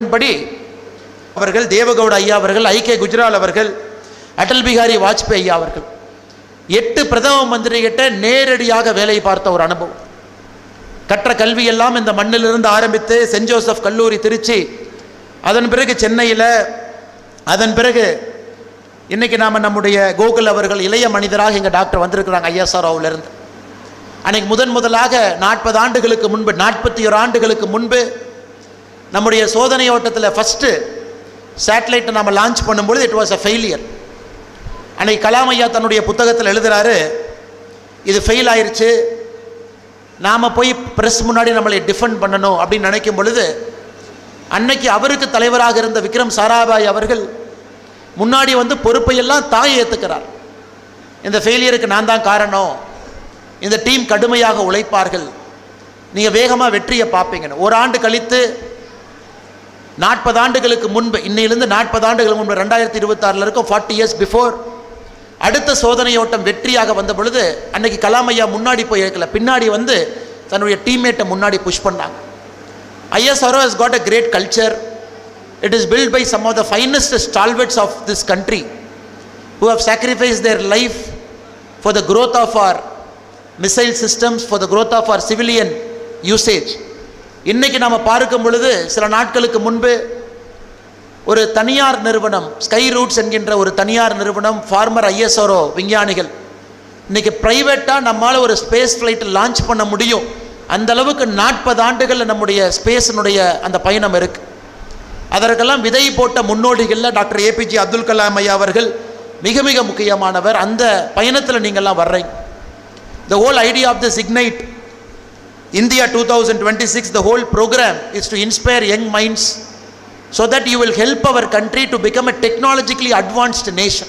கணிப்பின்படி அவர்கள், தேவகவுடா ஐயா அவர்கள், ஐகே குஜ்ரால் அவர்கள், அடல் பிகாரி வாஜ்பேயி ஐயா அவர்கள் 8 பிரதம மந்திரி கிட்ட நேரடியாக வேலை பார்த்த ஒரு அனுபவம். கற்ற கல்வியெல்லாம் இந்த மண்ணிலிருந்து ஆரம்பித்து சென்ட் ஜோசப் கல்லூரி திருச்சி, அதன் பிறகு சென்னையில், அதன் பிறகு இன்னைக்கு நாம் நம்முடைய கோகுல் அவர்கள் இளைய மனிதராக இங்கே டாக்டர் வந்திருக்கிறாங்க ஐஎஸ்ஆர்ஓவிலிருந்து. அன்னைக்கு முதலாக 40 ஆண்டுகளுக்கு முன்பு, 41 ஆண்டுகளுக்கு முன்பு நம்முடைய சோதனை ஓட்டத்தில் ஃபஸ்ட்டு சேட்டலைட்டை நம்ம லான்ச் பண்ணும்பொழுது இட் வாஸ் அ ஃபெயிலியர். அன்னைக்கு கலாம் ஐயா தன்னுடைய புத்தகத்தில் எழுதுகிறாரு, இது ஃபெயில் ஆயிடுச்சு, நாம் போய் ப்ரெஸ் முன்னாடி நம்மளை டிஃபெண்ட் பண்ணணும் அப்படின்னு நினைக்கும் பொழுது, அன்னைக்கு அவருக்கு தலைவராக இருந்த விக்ரம் சாராபாய் அவர்கள் முன்னாடி வந்து பொறுப்பையெல்லாம் தாயை ஏற்றுக்கிறார். இந்த ஃபெயிலியருக்கு நான் தான் காரணம், இந்த டீம் கடுமையாக உழைப்பார்கள், நீங்கள் வேகமாக வெற்றியை பார்ப்பீங்கன்னு. ஒரு ஆண்டு கழித்து 40 ஆண்டுகளுக்கு முன்பு, இன்னையிலிருந்து 40 ஆண்டுகளுக்கு முன்பு 2026 இருக்கும், 40 years பிஃபோர், அடுத்த சோதனை ஓட்டம் வெற்றியாக வந்த பொழுது அன்னைக்கு கலாம் ஐயா முன்னாடி போய் இருக்கல, பின்னாடி வந்து தன்னுடைய டீம்மேட்டை முன்னாடி புஷ் பண்ணாங்க. ISRO has got a great culture. It is built by some of the finest stalwarts of this country who have sacrificed their life for the growth of our missile systems, for the growth of our civilian usage. இன்னைக்கு நாம் பார்க்கும் பொழுது சில நாட்களுக்கு முன்பு ஒரு தனியார் நிறுவனம், ஸ்கை ரூட்ஸ் என்கின்ற ஒரு தனியார் நிறுவனம், ஃபார்மர் ISRO விஞ்ஞானிகள், இன்னைக்கு பிரைவேட்டாக நம்மால் ஒரு ஸ்பேஸ் ஃப்ளைட் லான்ச் பண்ண முடியும். அந்த அளவுக்கு 40 ஆண்டுகளில் நம்முடைய ஸ்பேஸினுடைய அந்த பயணம் இருக்குது. அதற்கெல்லாம் விதை போட்ட முன்னோடிகளில் டாக்டர் APJ அப்துல் கலாம் ஐயா அவர்கள் மிக மிக முக்கியமானவர். அந்த பயணத்தில் நீங்கள்லாம் வர்றீங்க. The whole idea of this Ignite India 2026, the whole program is to inspire young minds so that you will help our country to become a technologically advanced nation.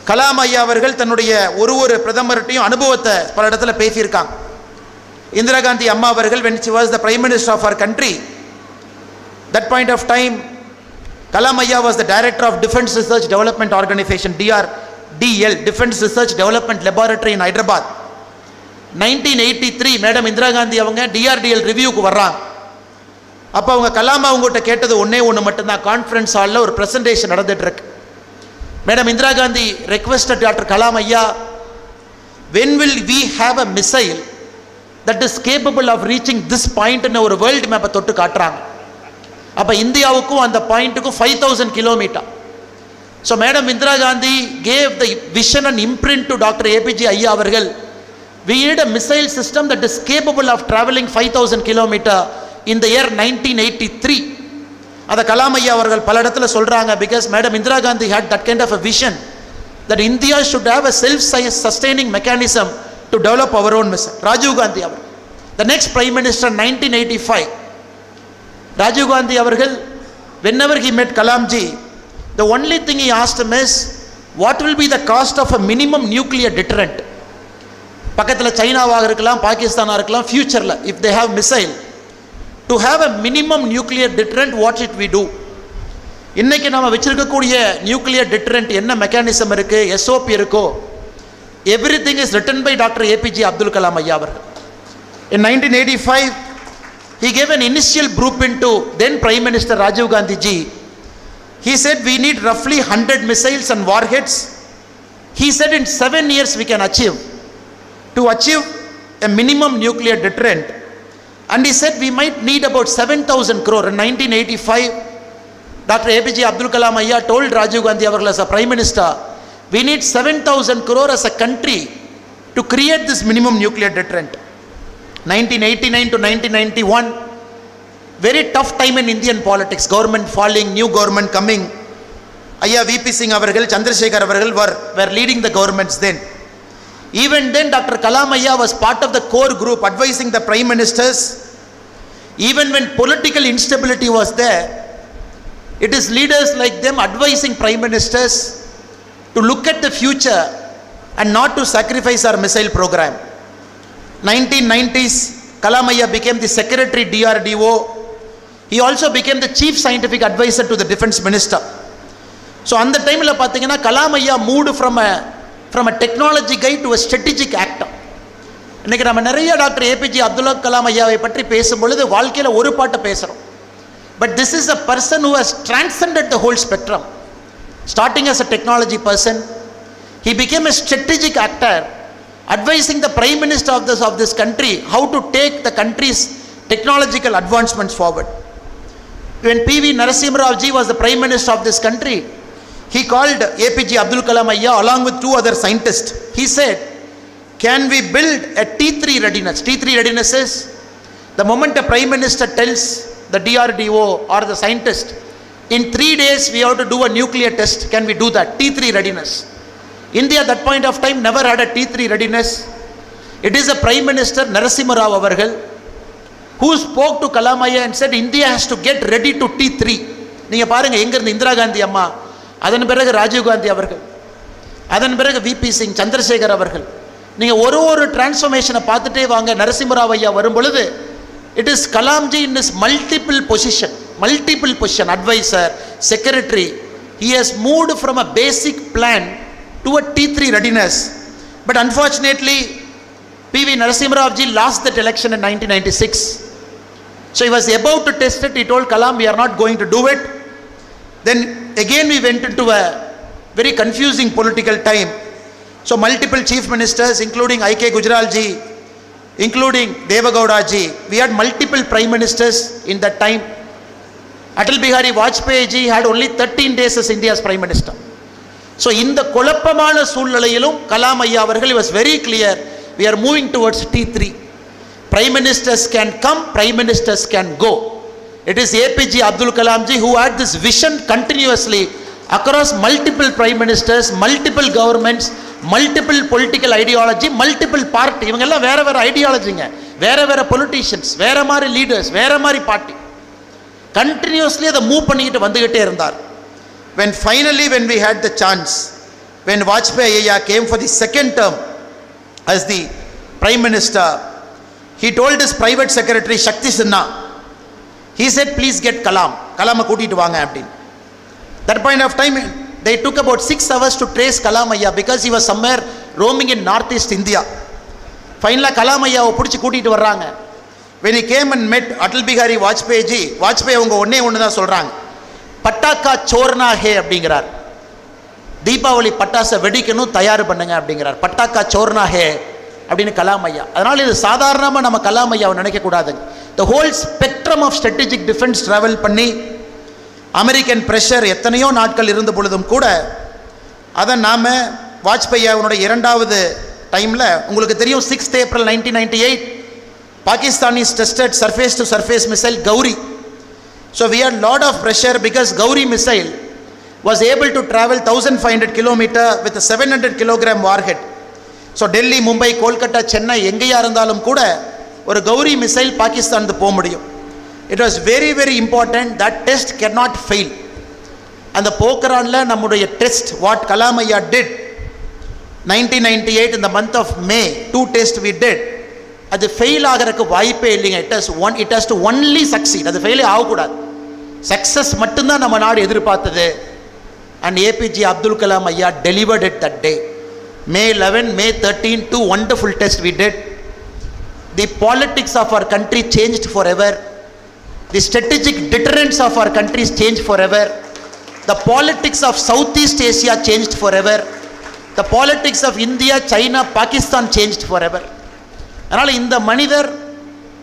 Kalam ஐயா அவர்கள் தன்னுடைய ஒரு பிரதமர்கிட்டையும் அனுபவத்தை பல இடத்துல பேசியிருக்காங்க. இந்திரா காந்தி அம்மா அவர்கள், when she was the prime minister of our country, that point of time Kalam ஐயா was the director of Defense Research Development Organization, DRDL, Defense Research Development Laboratory in Hyderabad. 1983 madam Indira Gandhi அவங்க DRDL ரிவ்யூக்கு வர்றாங்க. அப்போ அவங்க கலாம் அவங்ககிட்ட கேட்டது ஒன்று மட்டும்தான். Conference ஹாலில் ஒரு ப்ரெசன்டேஷன் நடந்துட்டு இருக்கு. Madam Indira Gandhi requested doctor Kalam ஐயா, when will we have a missile that is capable of reaching this point ன்னு ஒரு வேர்ல்டு மேப்பை தொட்டு காட்டுறாங்க. அப்போ இந்தியாவுக்கும் அந்த பாயிண்ட்டுக்கும் 5000 kilometers. So madam Indira Gandhi gave the vision and imprint to doctor APJ ஐயா அவர்கள், we need a missile system that is capable of traveling 5000 kilometers in the year 1983. அதை கலாம் ஐயா அவர்கள் பல இடத்துல சொல்கிறாங்க. Because madam Indira Gandhi had that kind of a vision that India should have a self-sustaining mechanism to develop our own missile. Rajiv Gandhi அவர், the next prime minister 1985, Rajiv Gandhi அவர்கள், whenever he met Kalamji, the only thing he asked him is, what will be the cost of a minimum nuclear deterrent? பக்கத்தில் சைனாவாக இருக்கலாம், பாகிஸ்தானாக இருக்கலாம், ஃபியூச்சரில் if they have missile, to have a minimum nuclear deterrent, what it we do? இன்றைக்கி நம்ம வச்சுருக்கக்கூடிய nuclear deterrent என்ன mechanism இருக்குது, SOP இருக்கோ, everything is written by doctor APJ Abdul Kalam ஐயா அவர்கள். In 1985, he gave an initial blueprint to then Prime Minister Rajiv Gandhi ji. He said we need roughly 100 missiles and warheads. He said in 7 years we can achieve a minimum nuclear deterrent. And he said we might need about 7,000 crore. In 1985, Dr. APJ Abdul Kalam Ayya told Rajiv Gandhi avargal as a Prime Minister, we need 7,000 crore as a country to create this minimum nuclear deterrent. 1989 to 1991, very tough time in Indian politics. Government falling, new government coming. Ayya VP Singh avargal, Chandrasekhar avargal were leading the governments then. Even then, Dr. Kalam Ayya was part of the core group advising the prime ministers. Even when political instability was there, it is leaders like them advising prime ministers to look at the future and not to sacrifice our missile program. 1990s, Kalam Ayya became the secretary DRDO. He also became the chief scientific advisor to the defense minister. So, on the time, Kalam Ayya moved from a technology guy to a strategic actor. இன்னைக்கு நம்ம நிறைய doctor APJ Abdul Kalam ஐயாவை பற்றி பேசும்பொழுது வாழ்க்கையில் ஒரு பாட்டை பேசுகிறோம். But this is a person who has transcended the whole spectrum. Starting as a technology person, he became a strategic actor, advising the Prime Minister of this country how to take the country's technological advancements forward. When P.V. Narasimha Rao ji was the Prime Minister of this country, he called APJ Abdul Kalam Ayya along with 2 other scientists. He said, can we build a T3 readiness? T3 readiness is the moment a Prime Minister tells the DRDO or the scientist, in 3 days we have to do a nuclear test, can we do that? T3 readiness. India at that point of time never had a T3 readiness. It is a Prime Minister Narasimha Rao Avargal who spoke to Kalam Ayya and said India has to get ready to T3. நீங்க பாருங்க, எங்க இருந்து இந்திரா காந்தி அம்மா, அதன் பிறகு ராஜீவ் காந்தி அவர்கள், அதன் பிறகு விபி சிங், சந்திரசேகர் அவர்கள், நீங்க ஒரு டிரான்ஸ்ஃபர்மேஷனை பார்த்துட்டே வாங்க. நரசிம்ம ராவ் ஐயா வரும் பொழுது it is Kalamji in his multiple position, advisor, secretary, he has moved from a basic plan to a T3 readiness. But unfortunately P.V. Narasimha Rao ji lost that election in 1996. So he was about to test it. He told Kalam, we are not going to do it. Then again we went into a very confusing political time. So multiple chief ministers, including I.K. Gujral ji, including Deva Gowda ji, we had multiple prime ministers in that time. Atal Bihari Vajpayee ji had only 13 days as India's prime minister. So in the குழப்பமான சூழ்நிலையிலும் கலாம் ஐயா அவர்கள் was very clear, we are moving towards T3. Prime ministers can come, prime ministers can go. It is APJ Abdul Kalam ji who had this vision continuously across multiple prime ministers, multiple governments, multiple political ideology, multiple party. இவங்க எல்லாம் வேற ஐடியாலஜிங்க, வேற politicians, வேற மாதிரி leaders, வேற மாதிரி party. Continuously அதை move பண்ணிக்கிட்டு வந்துகிட்டே இருந்தார். When finally we had the chance, when Vajpayee Ayya came for the second term as the Prime Minister, he told his private secretary Shakti Sinha, he said, please get Kalam கூட்டிட்டு வாங்க அப்படின்னு. That point of time they took about 6 hours to trace Kalam Ayya because he was somewhere roaming in northeast India. Finally Kalam Ayyaவை பிடிச்சி கூட்டிட்டு வர்றாங்க. When he came and met Atal Bihari Vajpayee ji, Vajpayee அவங்க ஒன்று தான் சொல்றாங்க, பட்டாக்கா சோர்னா ஹே அப்படிங்கிறார். தீபாவளி பட்டாசை வெடிக்கணும், தயார் பண்ணுங்க அப்படிங்கிறார். பட்டாக்கா சோர்னா ஹே அப்படின்னு கலாம் ஐயா. அதனால் இது சாதாரணமாக நம்ம கலாம் ஐயாவை நினைக்கக்கூடாதுங்க. The whole spectrum of strategic defence travel பண்ணி அமெரிக்கன் ப்ரெஷர் எத்தனையோ நாட்கள் இருந்த பொழுதும் கூட அதை நாம் வாஜ்பாய் அவனுடைய 2வது டைமில் உங்களுக்கு தெரியும், 6th April 1998 Pakistanis tested surface to surface missile Gauri. So we had lot of pressure because Gauri missile was able to travel 1500 km with a 700 kg warhead. So Delhi, Mumbai, Kolkata, Chennai எங்கேயா இருந்தாலும் கூட ஒரு Gowri missile Pakistan போக முடியும். It was very important, that test cannot fail. அந்த போக்ரான்ல நம்முடைய test what Kalam Ayya did 1998 in the month of May, 2 tests we did, அது fail ஆகிறதுக்கு வாய்ப்பே இல்லைங்க. it has to only succeed. அது ஃபெயிலே ஆகக்கூடாது, சக்சஸ் மட்டும்தான் நம்ம நாடு எதிர்பார்த்தது. and APJ Abdul Kalam Ayya delivered it that day. May 11, May 13, 2 wonderful tests we did. The politics of our country changed forever. The strategic deterrence of our countries changed forever. The politics of Southeast Asia changed forever. The politics of India, China, Pakistan changed forever. அதனால் இந்த மனிதர்,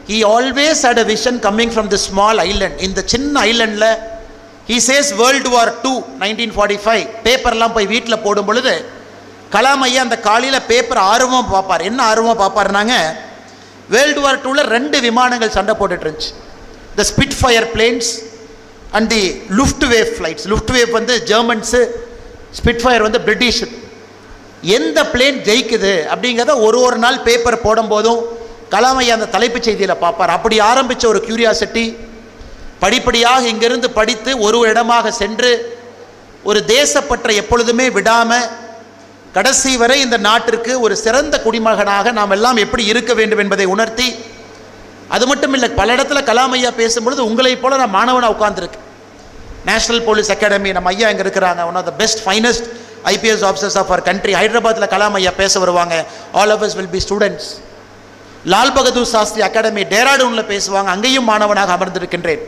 he always had a vision coming from the small island. இந்த சின்ன ஐலண்டில் he says World War II 1945 பேப்பர்லாம் போய் வீட்டில் போடும் பொழுது கலாம் ஐயா அந்த காலையில் பேப்பர் ஆர்வமாக பார்ப்பார். என்ன ஆர்வமாக பார்ப்பாருனாங்க, வேர்ல்டு வார் 2ல 2 விமானங்கள் சண்டை போட்டுட்டு இருந்துச்சு. The Spitfire planes and the Luftwaffe flights. Luftwaffe வந்து ஜெர்மன்ஸு, ஸ்பிட்ஃபயர் வந்து பிரிட்டிஷ். எந்த பிளேன் ஜெயிக்குது அப்படிங்கிறத ஒரு நாள் பேப்பர் போடும்போதும் கலாம் ஐயா அந்த தலைப்புச் செய்தியில் பார்ப்பார். அப்படி ஆரம்பித்த ஒரு கியூரியாசிட்டி படிப்படியாக இங்கிருந்து படித்து ஒரு இடமாக சென்று ஒரு தேசப்பற்றை எப்பொழுதுமே விடாமல் கடைசி வரை இந்த நாட்டிற்கு ஒரு சிறந்த குடிமகனாக நாம் எல்லாம் எப்படி இருக்க வேண்டும் என்பதை உணர்த்தி, அது மட்டும் இல்லை, பல இடத்துல கலாம் ஐயா பேசும்பொழுது உங்களைப் போல நான் மாணவனாக உட்கார்ந்துருக்கு. நேஷனல் போலீஸ் அகாடமி நம்ம ஐயா இங்கே இருக்கிறாங்க, one of the best finest IPS officers of our country. ஹைதராபாத்தில் கலாம் ஐயா பேச வருவாங்க, all of us will be students. Lal Bahadur Shastri Academy டேராடூனில் பேசுவாங்க, அங்கேயும் மாணவனாக அமர்ந்திருக்கின்றேன்.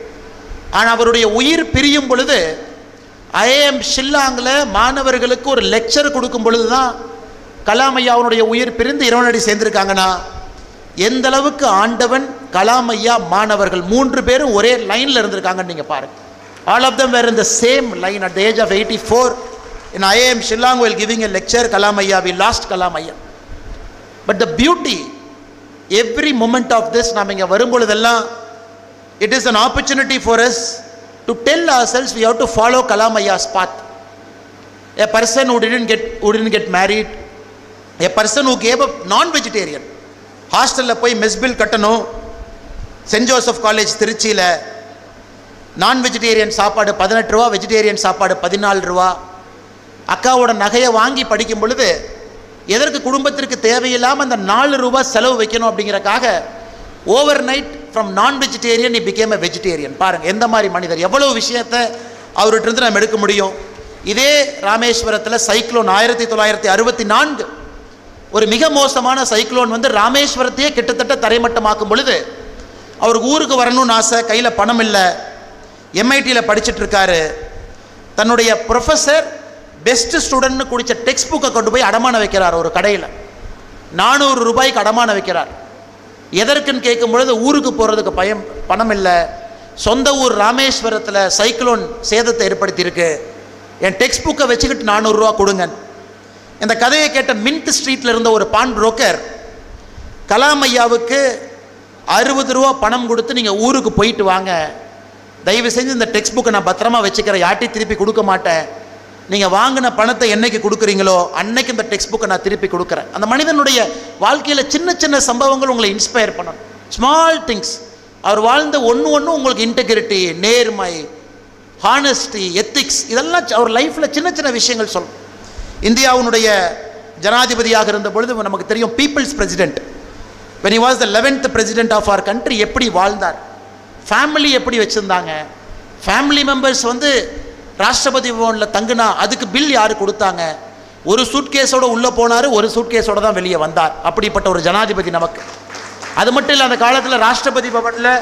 ஆனால் அவருடைய உயிர் பிரியும் பொழுது ஐஏஎம் ஷில்லாங்கில் மாணவர்களுக்கு ஒரு லெக்சர் கொடுக்கும் பொழுது தான் கலாம் ஐயாவுடைய உயிர் பிரிந்து இறைவனடி சேர்ந்திருக்காங்கன்னா எந்த அளவுக்கு ஆண்டவன், கலாம் ஐயா, மாணவர்கள் 3 பேரும் ஒரே லைனில் இருந்திருக்காங்கன்னு நீங்கள் பாருங்க. All of them were in the same line at the age of 84 in IIM Shillong while giving a lecture. Kalam Ayya, we lost Kalam Ayya. But the beauty, every moment of this, நாம் இங்கே வரும்பொழுதெல்லாம் it is an opportunity for us to tell ourselves we have to follow Kalam Ayya's path. A person who didn't get married, a person who gave up non-vegetarian, ஹாஸ்டலில் போய் mess bill கட்டணும், send Joseph college திருச்சியில் நான் vegetarian சாப்பாடு 18 ரூபா, vegetarian சாப்பாடு 14 ரூபா. அக்காவோட நகையை வாங்கி படிக்கும் பொழுது எதற்கு குடும்பத்திற்கு தேவையில்லாமல் அந்த 4 ரூபா செலவு வைக்கணும் அப்படிங்கிறக்காக ஓவர் நைட் ஃப்ரம் நான் vegetarian he became a vegetarian. பாருங்கள் எந்த மாதிரி மனிதர், எவ்வளவு விஷயத்தை அவர்கிட்ட நம்ம எடுக்க முடியும். இதே ராமேஸ்வரத்தில் சைக்ளோன் 1964 ஒரு மிக மோசமான சைக்ளோன் வந்து ராமேஸ்வரத்தையே கிட்டத்தட்ட தரைமட்டமாக்கும் பொழுது அவருக்கு ஊருக்கு வரணும்னு ஆசை, கையில் பணம் இல்லை, எம்ஐடியில் படிச்சுட்டு இருக்காரு. தன்னுடைய ப்ரொஃபஸர் பெஸ்ட் ஸ்டூடெண்ட்னு குடித்த டெக்ஸ்ட் புக்கை கொண்டு போய் அடமான வைக்கிறார். ஒரு கடையில் 400 ரூபாய்க்கு அடமான வைக்கிறார். எதற்குன்னு கேட்கும் பொழுது ஊருக்கு போகிறதுக்கு பணம் இல்லை, சொந்த ஊர் ராமேஸ்வரத்தில் சைக்ளோன் சேதத்தை ஏற்படுத்தியிருக்கு, என் டெக்ஸ்ட் புக்கை வச்சுக்கிட்டு 400 ரூபா கொடுங்க. இந்த கதையை கேட்ட மின்ட் ஸ்ட்ரீட்டில் இருந்த ஒரு பான் புரோக்கர் கலாம் ஐயாவுக்கு 60 ரூபா பணம் கொடுத்து நீங்கள் ஊருக்கு போயிட்டு வாங்க, தயவு செஞ்சு இந்த டெக்ஸ்ட் புக்கை நான் பத்திரமா வச்சுக்கிறேன், யார்ட்டையும் திருப்பி கொடுக்க மாட்டேன், நீங்கள் வாங்கின பணத்தை என்னைக்கு கொடுக்குறீங்களோ அன்னைக்கு இந்த டெக்ஸ்ட் புக்கை நான் திருப்பி கொடுக்குறேன். அந்த மனிதனுடைய வாழ்க்கையில் சின்ன சின்ன சம்பவங்கள் உங்களை இன்ஸ்பயர் பண்ணணும். Small things. அவர் வாழ்ந்த ஒன்று உங்களுக்கு இன்டெகிரிட்டி, நேர்மை, ஹானஸ்டி, எத்திக்ஸ், இதெல்லாம் அவர் லைஃப்பில் சின்ன சின்ன விஷயங்கள் சொல்லணும். இந்தியாவுடைய ஜனாதிபதியாக இருந்த பொழுது நமக்கு தெரியும், people's president, when he was the 11th president of our country, எப்படி வாழ்ந்தார், ஃபேமிலி எப்படி வச்சுருந்தாங்க, ஃபேமிலி மெம்பர்ஸ் வந்து ராஷ்டிரபதி பவனில் தங்குனா அதுக்கு பில் யார் கொடுத்தாங்க, ஒரு சூட்கேஸோட உள்ளே போனார், ஒரு சூட்கேஸோட தான் வெளியே வந்தார். அப்படிப்பட்ட ஒரு ஜனாதிபதி நமக்கு. அது மட்டும் இல்லை, அந்த காலத்தில் ராஷ்டிரபதி பவனில்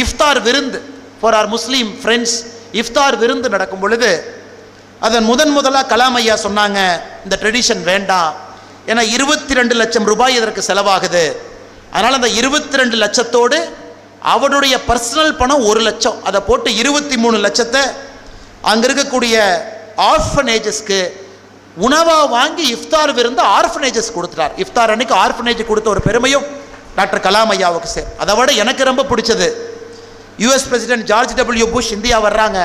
இஃப்தார் விருந்து ஃபார் ஆர் முஸ்லீம் ஃப்ரெண்ட்ஸ், இஃப்தார் விருந்து நடக்கும் பொழுது அதன் முதலாக கலாம் ஐயா சொன்னாங்க, இந்த ட்ரெடிஷன் வேண்டாம், ஏன்னா 22 லட்சம் ரூபாய் இதற்கு செலவாகுது, அதனால் அந்த 22 லட்சத்தோடு அவருடைய பர்சனல் பணம் 1 லட்சம், அதை போட்டு 23 லட்சத்தை அங்கே இருக்கக்கூடிய ஆர்ஃபனேஜஸ்க்கு உணவாக வாங்கி இஃப்தார் விருந்து ஆர்ஃபனேஜஸ் கொடுத்துட்டார். இஃப்தார் அன்னைக்கு ஆர்ஃபனேஜ் கொடுத்த ஒரு பெருமையும் டாக்டர் கலாம் ஐயாவுக்கு சேர். அதை விட எனக்கு ரொம்ப பிடிச்சது, US president George W Bush India வர்றாங்க,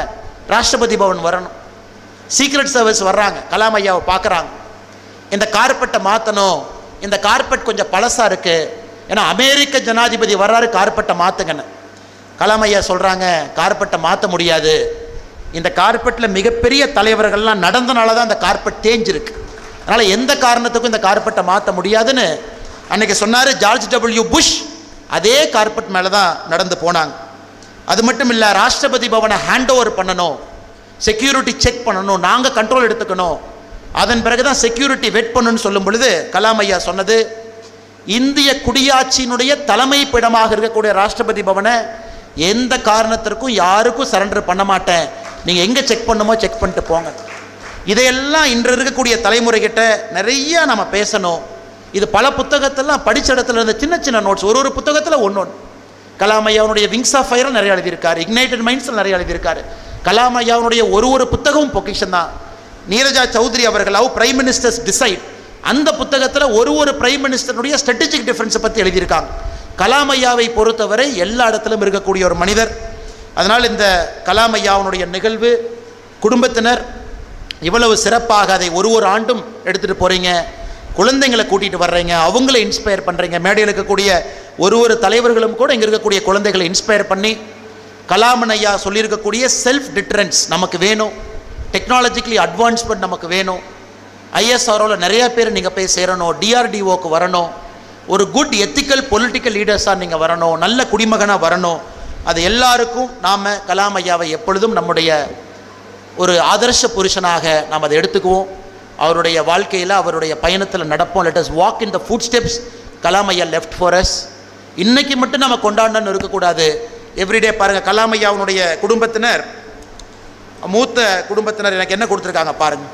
ராஷ்டிரபதி பவன் வரணும், சீக்ரெட் சர்வீஸ் வர்றாங்க, கலாம் ஐயாவை பார்க்குறாங்க, இந்த கார்பெட்டை மாற்றணும், இந்த கார்பெட் கொஞ்சம் பழசாக இருக்குது, ஏன்னா அமெரிக்க ஜனாதிபதி வர்றாரு, கார்பெட்டை மாற்றுங்கன்னு. கலாம் ஐயா சொல்கிறாங்க, கார்பெட்டை மாற்ற முடியாது, இந்த கார்பெட்டில் மிகப்பெரிய தலைவர்கள்லாம் நடந்தனால தான் இந்த கார்பெட் தேஞ்சிருக்கு, அதனால் எந்த காரணத்துக்கும் இந்த கார்பெட்டை மாற்ற முடியாதுன்னு அன்றைக்கி சொன்னார் ஜார்ஜ் டபிள்யூ புஷ். அதே கார்பெட் மேலே தான் நடந்து போனாங்க. அது மட்டும் இல்லை, ராஷ்டிரபதி பவனை ஹேண்ட் ஓவர் பண்ணணும், செக்யூரிட்டி செக் பண்ணணும், நாங்கள் கண்ட்ரோல் எடுத்துக்கணும், அதன் பிறகு தான் செக்யூரிட்டி வெட் பண்ணணும்னு சொல்லும் பொழுது கலாம் ஐயா சொன்னது, இந்திய குடியாட்சியினுடைய தலைமை பிடமாக இருக்கக்கூடிய ராஷ்டிரபதி பவனை எந்த காரணத்திற்கும் யாருக்கும் சரண்டர் பண்ண மாட்டேன், நீங்கள் எங்கே செக் பண்ணுமோ செக் பண்ணிட்டு போங்க. இதையெல்லாம் இன்று இருக்கக்கூடிய தலைமுறைகிட்ட நிறைய நம்ம பேசணும். இது பல புத்தகத்தெல்லாம் படித்த இடத்துல இருந்த சின்ன சின்ன நோட்ஸ், ஒரு புத்தகத்தில் ஒன்று. கலாம் ஐயாவுடைய விங்ஸ் ஆஃப் ஃபயர் நிறைய எழுதியிருக்காரு, இக்னைட்டட் மைண்ட்ஸில் நிறைய எழுதியிருக்காரு. கலாம் ஐயாவுடைய ஒரு புத்தகமும் பொக்கிஷன் தான். நீரஜா சௌத்ரி அவர்கள் ஹவ் பிரைம் மினிஸ்டர்ஸ் டிசைட், அந்த புத்தகத்தில் ஒரு பிரைம் மினிஸ்டருடைய ஸ்ட்ராட்டஜிக் டிஃபரன்ஸை பற்றி எழுதியிருக்காங்க. கலாம் ஐயாவை பொறுத்தவரை எல்லா இடத்திலும் இருக்கக்கூடிய ஒரு மனிதர். அதனால் இந்த கலாம் ஐயாவுடைய நிகழ்வு, குடும்பத்தினர் இவ்வளவு சிறப்பாக அதை ஒரு ஆண்டும் எடுத்துகிட்டு போகிறீங்க, குழந்தைங்களை கூட்டிகிட்டு வர்றீங்க, அவங்கள இன்ஸ்பயர் பண்ணுறீங்க. மேடையில் இருக்கக்கூடிய ஒரு தலைவர்களும் கூட இங்கே இருக்கக்கூடிய குழந்தைகளை இன்ஸ்பயர் பண்ணி, கலாமன் ஐயா சொல்லியிருக்கக்கூடிய செல்ஃப் டிட்டரன்ஸ் நமக்கு வேணும், டெக்னாலஜிக்கலி அட்வான்ஸ்மெண்ட் நமக்கு வேணும், ஐஎஸ்ஆர்ஓவில் நிறையா பேர் நீங்கள் போய் சேரணும், டிஆர்டிஓக்கு வரணும், ஒரு குட் எத்திக்கல் பொலிட்டிக்கல் லீடர்ஸாக நீங்கள் வரணும், நல்ல குடிமகனாக வரணும். அது எல்லாருக்கும் நாம் கலாம் ஐயாவை எப்பொழுதும் நம்முடைய ஒரு ஆதர்ஷ புருஷனாக நாம் அதை எடுத்துக்குவோம். அவருடைய வாழ்க்கையில் அவருடைய பயணத்தில் நடப்போம். Let us walk in the food steps Kalam ஐயா லெஃப்ட் ஃபார் அஸ். இன்றைக்கி மட்டும் நம்ம கொண்டாடணும்னு இருக்கக்கூடாது, எவ்ரிடே பாருங்கள், கலாம் ஐயாவுடைய குடும்பத்தினர், மூத்த குடும்பத்தினர் எனக்கு என்ன கொடுத்துருக்காங்க பாருங்கள்.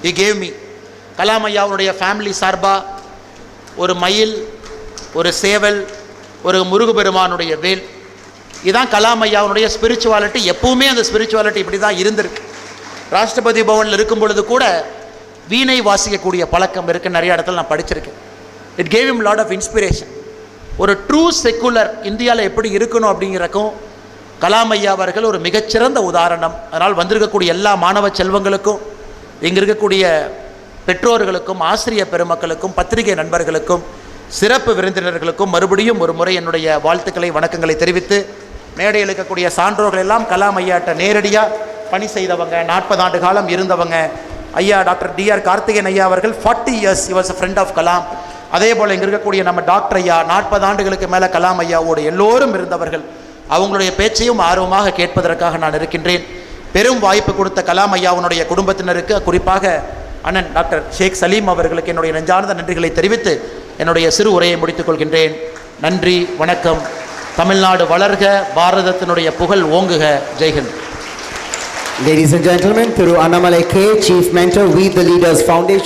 he gave me கலாம் ஐயாவுடைய ஃபேமிலி சார்பாக ஒரு மயில், ஒரு சேவல், ஒரு முருகப்பெருமானுடைய வேல். இதுதான் கலாம் ஐயாவுடைய ஸ்பிரிச்சுவாலிட்டி. எப்பவுமே அந்த ஸ்பிரிச்சுவாலிட்டி இப்படி தான் இருந்திருக்கு. ராஷ்டிரபதி பவனில் இருக்கும் பொழுது கூட வீணை வாசிக்கக்கூடிய பழக்கம் இருக்குது, நிறைய இடத்துல நான் படிச்சிருக்கேன். It gave him lot of inspiration. ஒரு ட்ரூ செக்குலர் இந்தியாவில் எப்படி இருக்கணும் அப்படிங்கிறக்கும் கலாம் ஐயா அவர்கள் ஒரு மிகச்சிறந்த உதாரணம். அதனால் வந்திருக்கக்கூடிய எல்லா மாணவ செல்வங்களுக்கும், இங்கே இருக்கக்கூடிய பெற்றோர்களுக்கும், ஆசிரியர் பெருமக்களுக்கும், பத்திரிகை நண்பர்களுக்கும், சிறப்பு விருந்தினர்களுக்கும் மறுபடியும் ஒரு முறை என்னுடைய வாழ்த்துக்களை, வணக்கங்களை தெரிவித்து, மேடையில் இருக்கக்கூடிய சான்றோர்கள் எல்லாம் கலாம் ஐயாட்ட நேரடியாக பணி செய்தவங்க, 40 ஆண்டு காலம் இருந்தவங்க. ஐயா டாக்டர் DR கார்த்திகேயன் ஐயா அவர்கள் 40 years he was a friend of Kalam. அதே போல் இங்கே இருக்கக்கூடிய நம்ம டாக்டர் ஐயா 40 ஆண்டுகளுக்கு மேலே கலாம் ஐயாவோடு எல்லோரும் இருந்தவர்கள். அவங்களுடைய பேச்சையும் ஆர்வமாக கேட்பதற்காக நான் இருக்கின்றேன். பெரும் வாய்ப்பு கொடுத்த கலாம் ஐயாவுடைய குடும்பத்தினருக்கு, குறிப்பாக அண்ணன் டாக்டர் ஷேக் சலீம் அவர்களுக்கு என்னுடைய நெஞ்சார்ந்த நன்றிகளை தெரிவித்து என்னுடைய சிறு உரையை முடித்துக் கொள்கின்றேன். நன்றி, வணக்கம். தமிழ்நாடு வளர்க, பாரதத்தினுடைய புகழ் ஓங்குக. ஜெய்ஹிந்த். Ladies and gentlemen, Thiru Annamalai K, Chief Mentor, We the Leaders Foundation.